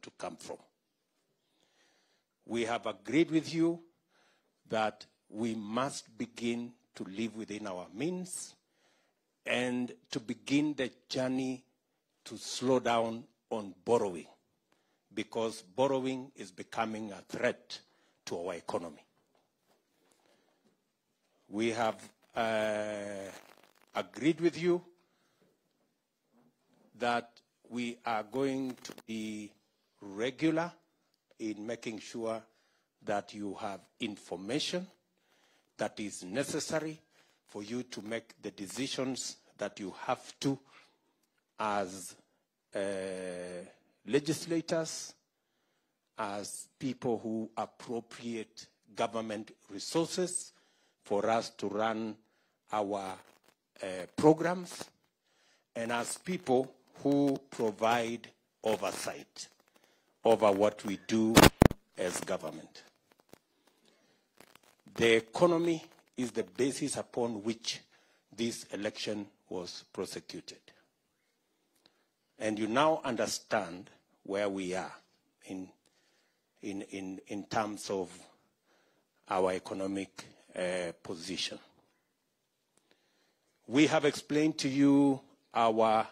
to come from. We have agreed with you that we must begin to live within our means and to begin the journey to slow down on borrowing, because borrowing is becoming a threat to our economy. We have agreed with you that we are going to be regular in making sure that you have information that is necessary for you to make the decisions that you have to as legislators, as people who appropriate government resources for us to run our programs, and as people who provide oversight over what we do as government. The economy is the basis upon which this election was prosecuted. And you now understand where we are in terms of our economic position. We have explained to you our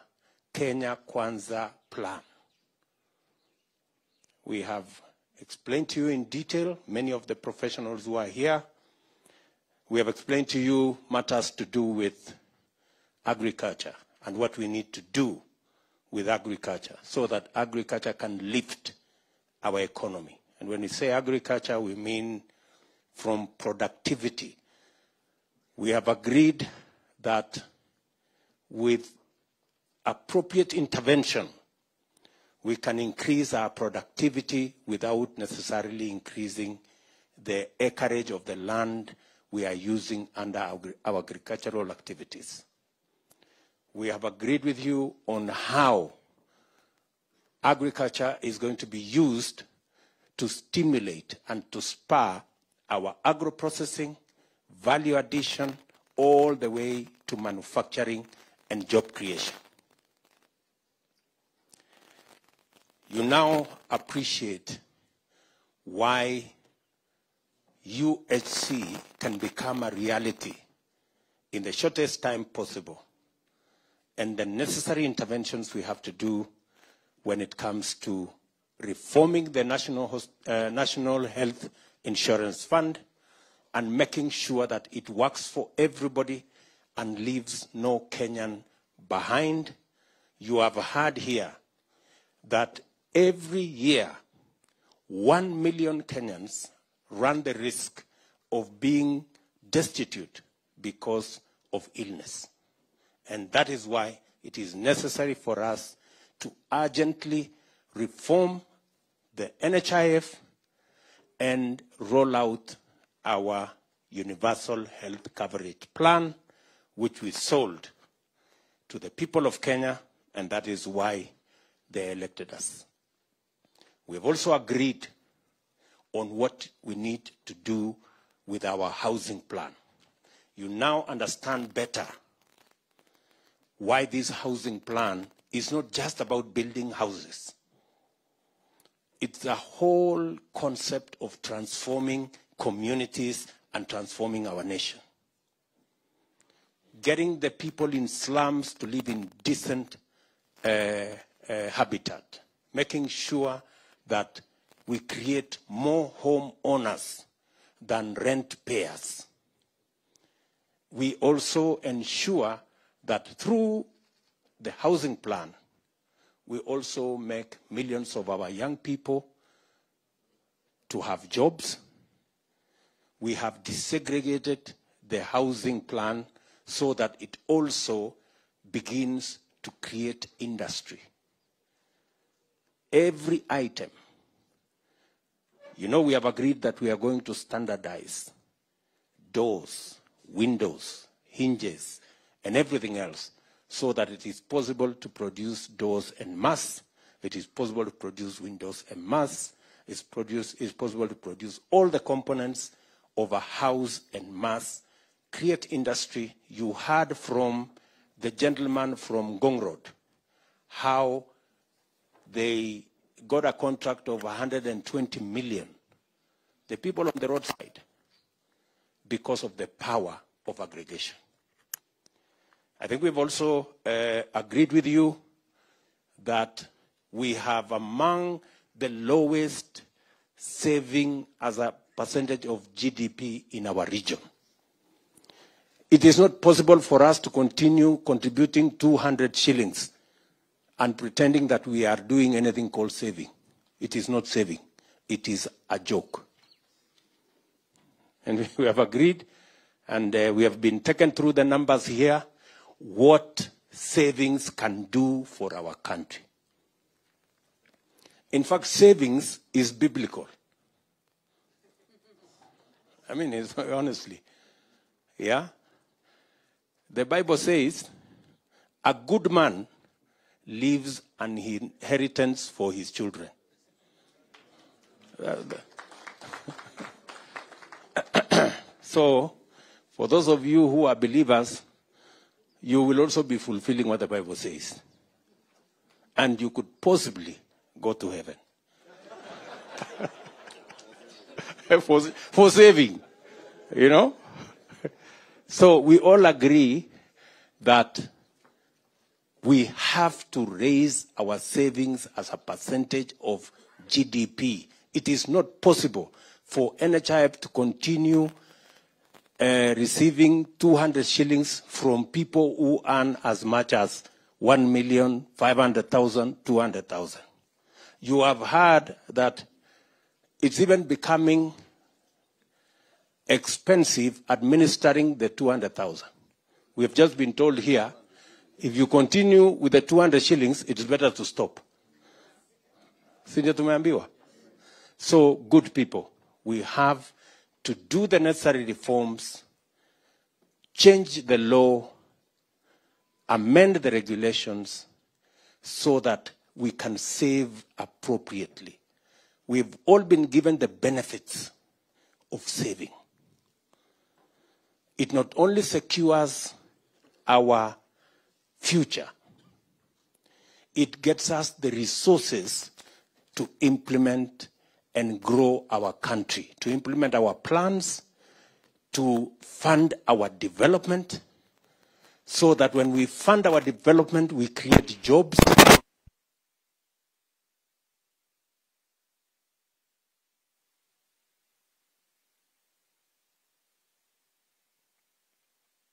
Kenya Kwanza plan. We have explained to you in detail, many of the professionals who are here. We have explained to you matters to do with agriculture and what we need to do with agriculture so that agriculture can lift our economy. And when we say agriculture, we mean from productivity. We have agreed that with appropriate intervention, we can increase our productivity without necessarily increasing the acreage of the land we are using under our agricultural activities. We have agreed with you on how agriculture is going to be used to stimulate and to spur our agro-processing, value addition, all the way to manufacturing and job creation. You now appreciate why UHC can become a reality in the shortest time possible, and the necessary interventions we have to do when it comes to reforming the National Health Insurance Fund and making sure that it works for everybody and leaves no Kenyan behind. You have heard here that every year, 1 million Kenyans run the risk of being destitute because of illness. And that is why it is necessary for us to urgently reform the NHIF and roll out our universal health coverage plan, which we sold to the people of Kenya, and that is why they elected us. We have also agreed on what we need to do with our housing plan. You now understand better why this housing plan is not just about building houses. It's the whole concept of transforming communities and transforming our nation. Getting the people in slums to live in decent habitat. Making sure that we create more home owners than rent payers. We also ensure that through the housing plan, we also make millions of our young people to have jobs. We have desegregated the housing plan so that it also begins to create industry. Every item. You know, we have agreed that we are going to standardize doors, windows, hinges, and everything else so that it is possible to produce doors en masse, it is possible to produce windows en masse, it's possible to produce all the components of a house en masse, create industry. You heard from the gentleman from Gong Road how they got a contract of 120 million, the people on the roadside, because of the power of aggregation. I think we've also agreed with you that we have among the lowest saving as a percentage of GDP in our region. It is not possible for us to continue contributing 200 shillings and pretending that we are doing anything called saving. It is not saving. It is a joke. And we have agreed, and we have been taken through the numbers here, what savings can do for our country. In fact, savings is biblical. I mean, it's, honestly. Yeah? The Bible says, a good man leaves an inheritance for his children. So, for those of you who are believers, you will also be fulfilling what the Bible says. And you could possibly go to heaven. for saving, you know? So we all agree that we have to raise our savings as a percentage of GDP. It is not possible for NHIF to continue receiving 200 shillings from people who earn as much as 1,500,000, 200,000. You have heard that it's even becoming expensive administering the 200,000. We have just been told here, if you continue with the 200 shillings, it's better to stop. Sinje tumeambiwa? So, good people, we have to do the necessary reforms, change the law, amend the regulations so that we can save appropriately. We've all been given the benefits of saving. It not only secures our future, it gets us the resources to implement and grow our country, to implement our plans, to fund our development, so that when we fund our development, we create jobs.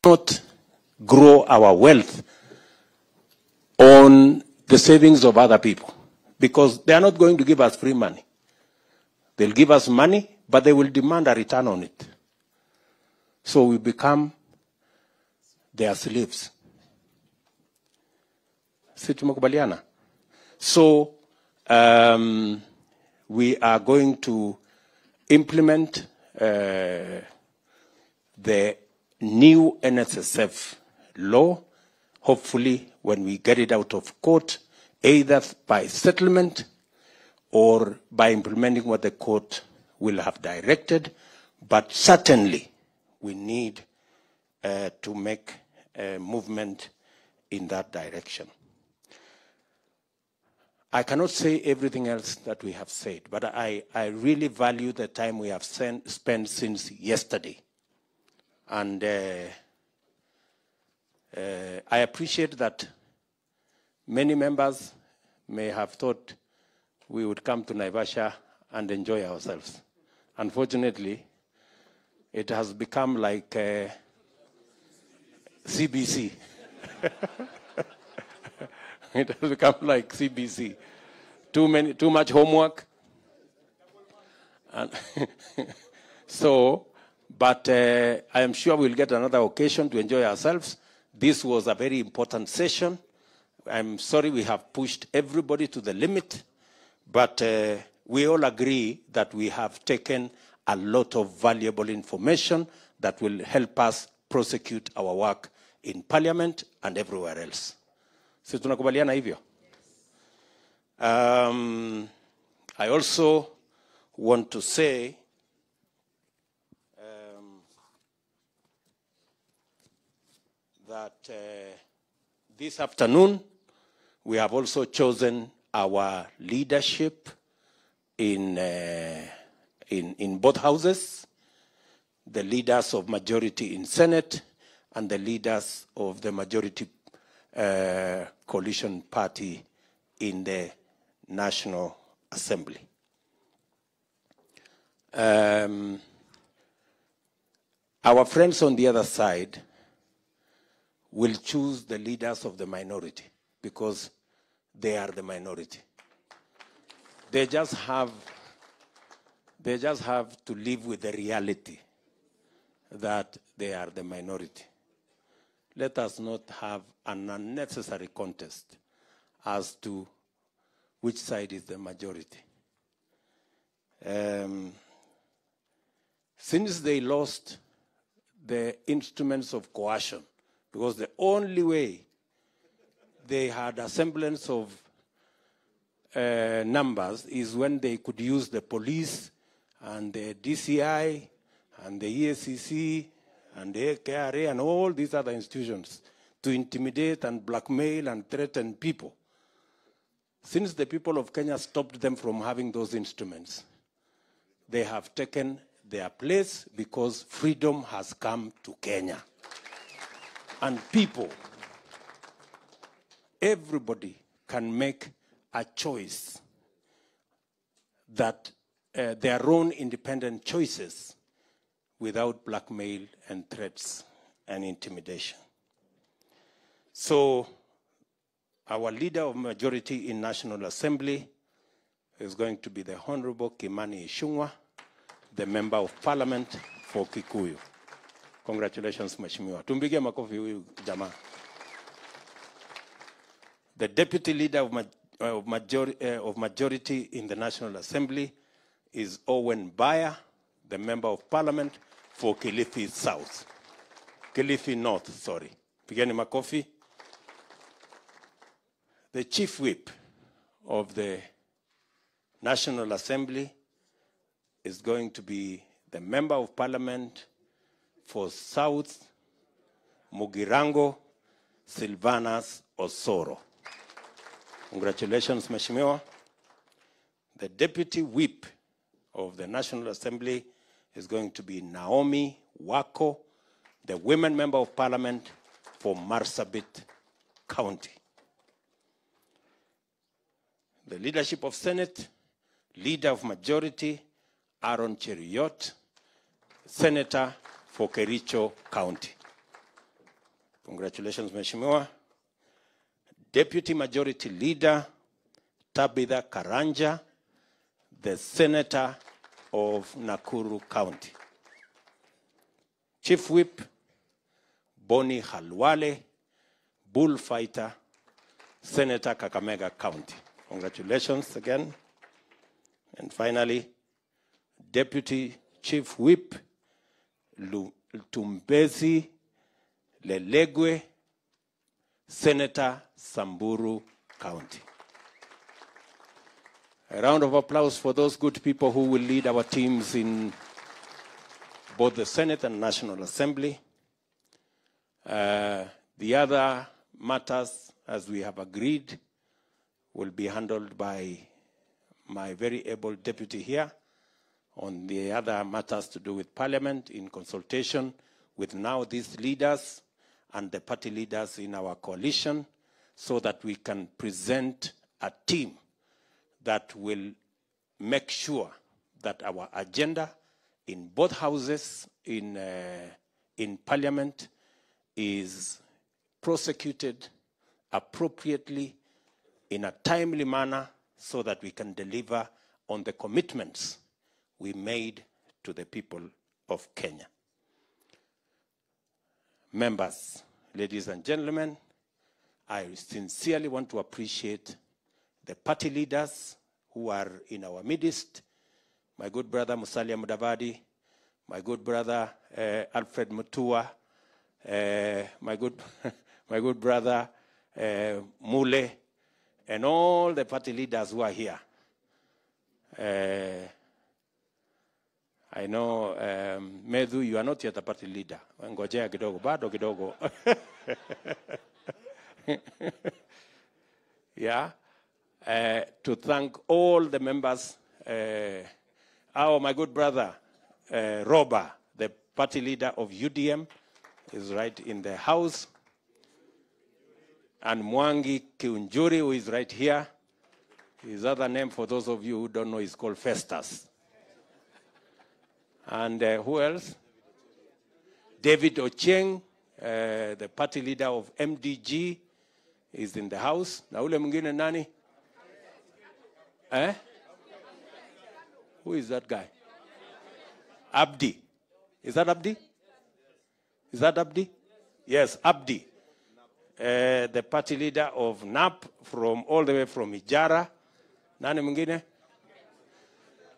Not grow our wealth on the savings of other people, because they are not going to give us free money. They'll give us money, but they will demand a return on it. So we become their slaves. Si tumekubaliana? So we are going to implement the new NSSF law, hopefully when we get it out of court, either by settlement or by implementing what the court will have directed. But certainly we need to make a movement in that direction. I cannot say everything else that we have said, but I really value the time we have spent since yesterday. And I appreciate that many members may have thought we would come to Naivasha and enjoy ourselves. Unfortunately, it has become like CBC. It has become like CBC. Too much homework. And so, but I am sure we'll get another occasion to enjoy ourselves. This was a very important session. I'm sorry we have pushed everybody to the limit, but we all agree that we have taken a lot of valuable information that will help us prosecute our work in Parliament and everywhere else. So tunakubaliana hivyo? I also want to say that this afternoon we have also chosen our leadership in both houses, the leaders of majority in Senate, and the leaders of the majority coalition party in the National Assembly. Our friends on the other side will choose the leaders of the minority because they are the minority. They just have to live with the reality that they are the minority. Let us not have an unnecessary contest as to which side is the majority. Since they lost the instruments of coercion, because the only way they had a semblance of numbers is when they could use the police and the DCI and the EACC and the KRA and all these other institutions to intimidate and blackmail and threaten people. Since the people of Kenya stopped them from having those instruments, they have taken their place because freedom has come to Kenya. And people, everybody can make a choice that their own independent choices without blackmail and threats and intimidation. So our leader of majority in National Assembly is going to be the Honorable Kimani Ichung'wah, the Member of Parliament for Kikuyu. Congratulations, Mheshimiwa. Tumpigie makofi huyu jamaa. The Deputy Leader of Majority in the National Assembly is Owen Baya, the Member of Parliament for Kilifi South. Kilifi North, sorry. Pigeni makofi. The Chief Whip of the National Assembly is going to be the Member of Parliament for South Mugirango, Silvanus Osoro. Congratulations, Mheshimiwa. The Deputy Whip of the National Assembly is going to be Naomi Wako, the Women Member of Parliament for Marsabit County. The Leadership of Senate, Leader of Majority, Aaron Cheruiyot, Senator for Kericho County. Congratulations, Mheshimiwa. Deputy Majority Leader, Tabitha Karanja, the Senator of Nakuru County. Chief Whip, Boni Khalwale, Bullfighter, Senator Kakamega County. Congratulations again. And finally, Deputy Chief Whip, Tumbezi Lelegwe, Senator Samburu County. A round of applause for those good people who will lead our teams in both the Senate and National Assembly. The other matters, as we have agreed, will be handled by my very able deputy here on the other matters to do with Parliament in consultation with now these leaders and the party leaders in our coalition so that we can present a team that will make sure that our agenda in both houses in Parliament is prosecuted appropriately in a timely manner so that we can deliver on the commitments we made to the people of Kenya. Members, ladies and gentlemen, I sincerely want to appreciate the party leaders who are in our midst, my good brother Musalia Mudavadi, my good brother Alfred Mutua, my good brother Mule, and all the party leaders who are here. I know, Medhu, you are not yet a party leader. Ngojea kidogo, bado kidogo. Yeah. to thank all the members. My good brother, Roba, the party leader of UDM, is right in the house. And Mwangi Kiunjuri, who is right here. His other name, for those of you who don't know, is called Festus. And who else? David Ochieng, the party leader of MDG, is in the house. Na ule mwingine nani? Who is that guy? Abdi. Is that Abdi? Is that Abdi? Yes, Abdi. The party leader of NAP from all the way from Ijara. Nani mwingine?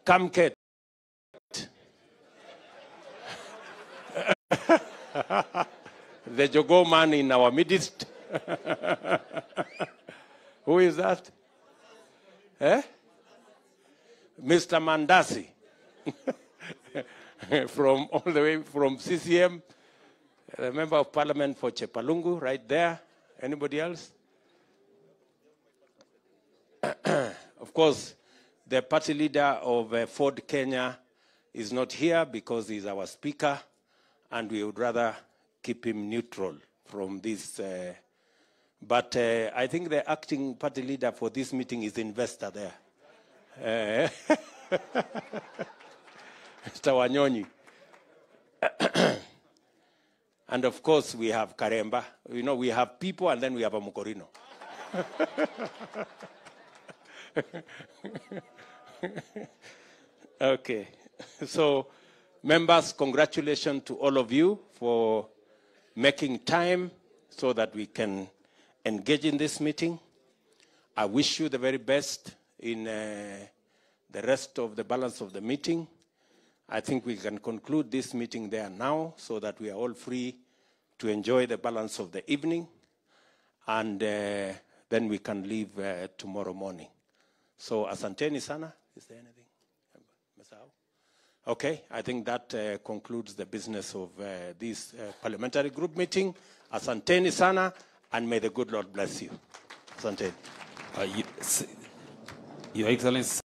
Kamket. The Jogo man in our midst. Who is that? Mr. Mandasi. From all the way from CCM. The member of parliament for Chepalungu, right there. Anybody else? Of course, the party leader of Ford Kenya is not here because he's our speaker, and we would rather keep him neutral from this. But I think the acting party leader for this meeting is the investor there. Mr. Wanyonyi. And of course, we have Karemba. You know, we have people and then we have a Mukorino. Okay. So, members, congratulations to all of you for making time so that we can engage in this meeting. I wish you the very best in the rest of the balance of the meeting. I think we can conclude this meeting there now so that we are all free to enjoy the balance of the evening. And then we can leave tomorrow morning. So, asanteni sana. Is there anything? Okay, I think that concludes the business of this parliamentary group meeting. Asanteni sana, and may the good Lord bless you. Asanteni. Your Excellency.